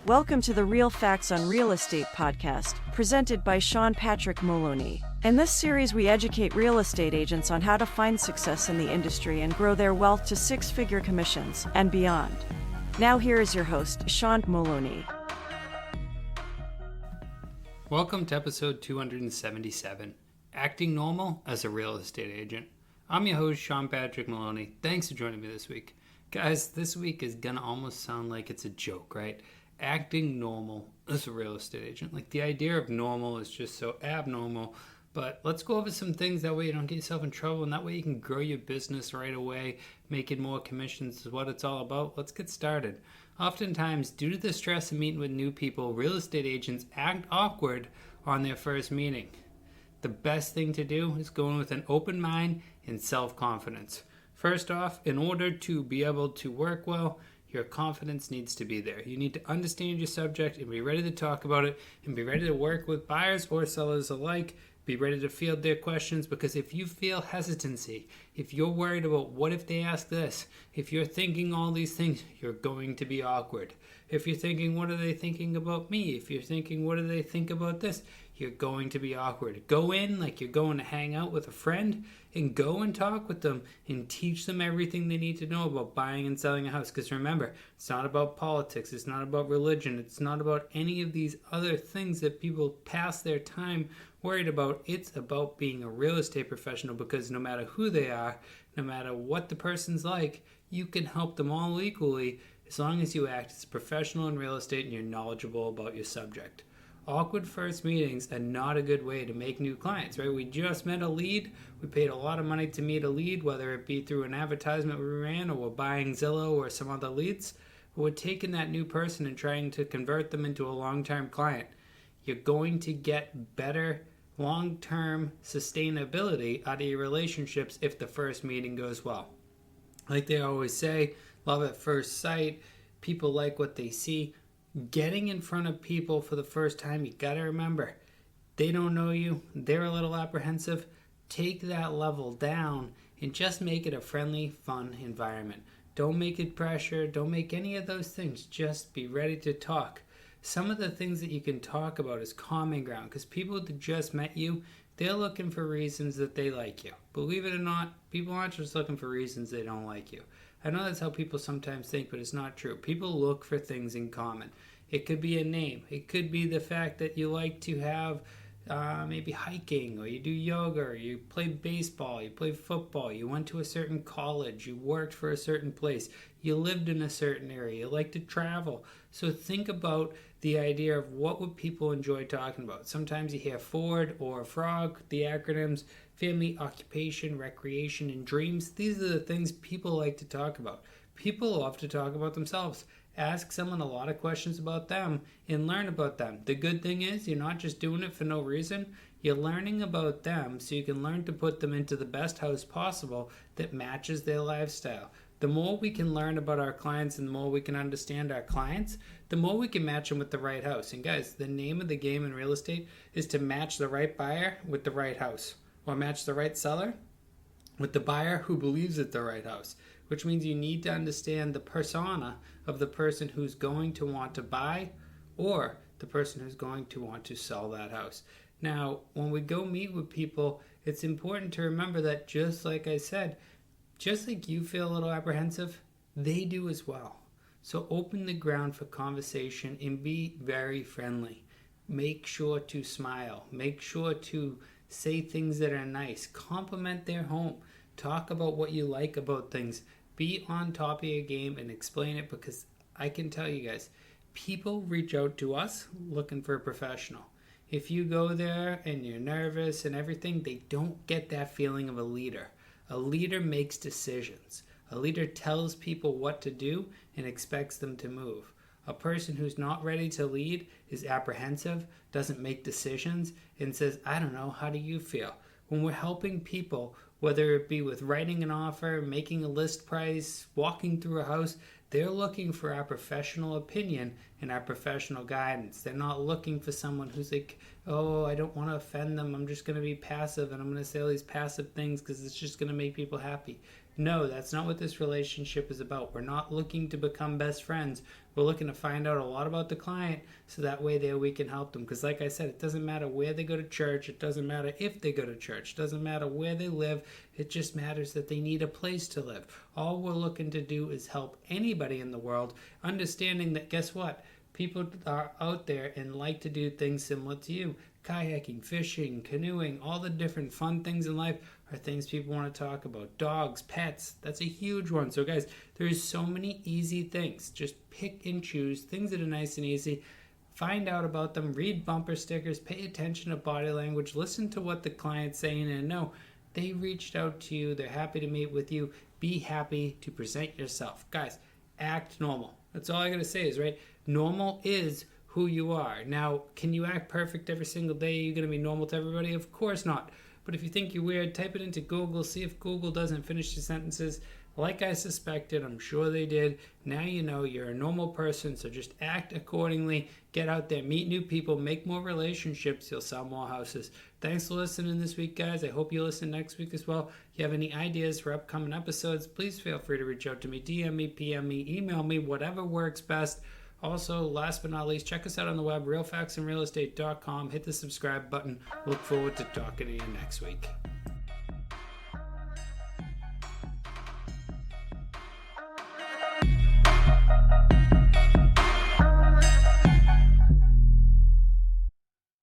Welcome to the Real Facts on Real Estate podcast, presented by Sean Patrick Maloney. In this series, we educate real estate agents on how to find success in the industry and grow their wealth to six-figure commissions and beyond. Now here is your host, Sean Maloney. Welcome to episode 277, Acting Normal as a Real Estate Agent. I'm your host, Sean Patrick Maloney. Thanks for joining me this week. Guys, this week is gonna almost sound like it's a joke, right? Acting normal as a real estate agent. Like, the idea of normal is just so abnormal, but let's go over some things that way you don't get yourself in trouble, and that way you can grow your business right away. Making more commissions is what it's all about. Let's get started. Oftentimes, due to the stress of meeting with new people, real estate agents act awkward on their first meeting. The best thing to do is go in with an open mind and self-confidence. First off, in order to be able to work well, your confidence needs to be there. You need to understand your subject and be ready to talk about it and be ready to work with buyers or sellers alike. Be ready to field their questions, because if you feel hesitancy, if you're worried about what if they ask this, if you're thinking all these things, you're going to be awkward. If you're thinking, what are they thinking about me? If you're thinking, what do they think about this? You're going to be awkward. Go in like you're going to hang out with a friend and go and talk with them and teach them everything they need to know about buying and selling a house. Because remember, it's not about politics. It's not about religion. It's not about any of these other things that people pass their time worried about. It's about being a real estate professional, because no matter who they are, no matter what the person's like, you can help them all equally as long as you act as a professional in real estate and you're knowledgeable about your subject. Awkward first meetings are not a good way to make new clients, right? We just met a lead. We paid a lot of money to meet a lead, whether it be through an advertisement we ran or we're buying Zillow or some other leads. But we're taking that new person and trying to convert them into a long-term client. You're going to get better long-term sustainability out of your relationships if the first meeting goes well. Like they always say, love at first sight. People like what they see. Getting in front of people for the first time, you got to remember, they don't know you. They're a little apprehensive. Take that level down and just make it a friendly, fun environment. Don't make it pressure. Don't make any of those things. Just be ready to talk. Some of the things that you can talk about is common ground, because people that just met you, they're looking for reasons that they like you. Believe it or not, people aren't just looking for reasons they don't like you. I know that's how people sometimes think, but it's not true. People look for things in common. It could be a name. It could be the fact that you like to have maybe hiking, or you do yoga, or you play baseball, you play football, you went to a certain college, you worked for a certain place, you lived in a certain area, you like to travel. So think about the idea of what would people enjoy talking about. Sometimes you hear Ford or Frog, the acronyms, family, occupation, recreation, and dreams. These are the things people like to talk about. People love to talk about themselves. Ask someone a lot of questions about them and learn about them. The good thing is you're not just doing it for no reason. You're learning about them so you can learn to put them into the best house possible that matches their lifestyle. The more we can learn about our clients and the more we can understand our clients, the more we can match them with the right house. And guys, the name of the game in real estate is to match the right buyer with the right house, or match the right seller with the buyer who believes it's the right house, which means you need to understand the persona of the person who's going to want to buy or the person who's going to want to sell that house. Now, when we go meet with people, it's important to remember that, just like I said, just like you feel a little apprehensive, they do as well. So open the ground for conversation and be very friendly. Make sure to smile. Make sure to say things that are nice. Compliment their home. Talk about what you like about things. Be on top of your game and explain it, because I can tell you guys, people reach out to us looking for a professional. If you go there and you're nervous and everything, they don't get that feeling of a leader. A leader makes decisions. A leader tells people what to do and expects them to move. A person who's not ready to lead is apprehensive, doesn't make decisions, and says, I don't know, how do you feel? When we're helping people, whether it be with writing an offer, making a list price, walking through a house, they're looking for our professional opinion and our professional guidance. They're not looking for someone who's like, oh, I don't want to offend them. I'm just going to be passive and I'm going to say all these passive things because it's just going to make people happy. No, that's not what this relationship is about. We're not looking to become best friends. We're looking to find out a lot about the client so that way there we can help them. Because like I said, it doesn't matter where they go to church. It doesn't matter if they go to church. It doesn't matter where they live. It just matters that they need a place to live. All we're looking to do is help anybody in the world, understanding that, guess what? People are out there and like to do things similar to you. Kayaking, fishing, canoeing, all the different fun things in life are things people want to talk about. Dogs, pets, that's a huge one. So guys, there's so many easy things. Just pick and choose things that are nice and easy. Find out about them, read bumper stickers, pay attention to body language, listen to what the client's saying, and know they reached out to you. They're happy to meet with you. Be happy to present yourself. Guys, act normal. That's all I gotta say is, right? Normal is who you are. Now, can you act perfect every single day? Are you going to be normal to everybody? Of course not. But if you think you're weird, type it into Google. See if Google doesn't finish the sentences. Like I suspected, I'm sure they did. Now you know you're a normal person, so just act accordingly. Get out there, meet new people, make more relationships. You'll sell more houses. Thanks for listening this week, guys. I hope you listen next week as well. If you have any ideas for upcoming episodes, please feel free to reach out to me, DM me, PM me, email me, whatever works best. Also, last but not least, check us out on the web, realfactsandrealestate.com. Hit the subscribe button. Look forward to talking to you next week.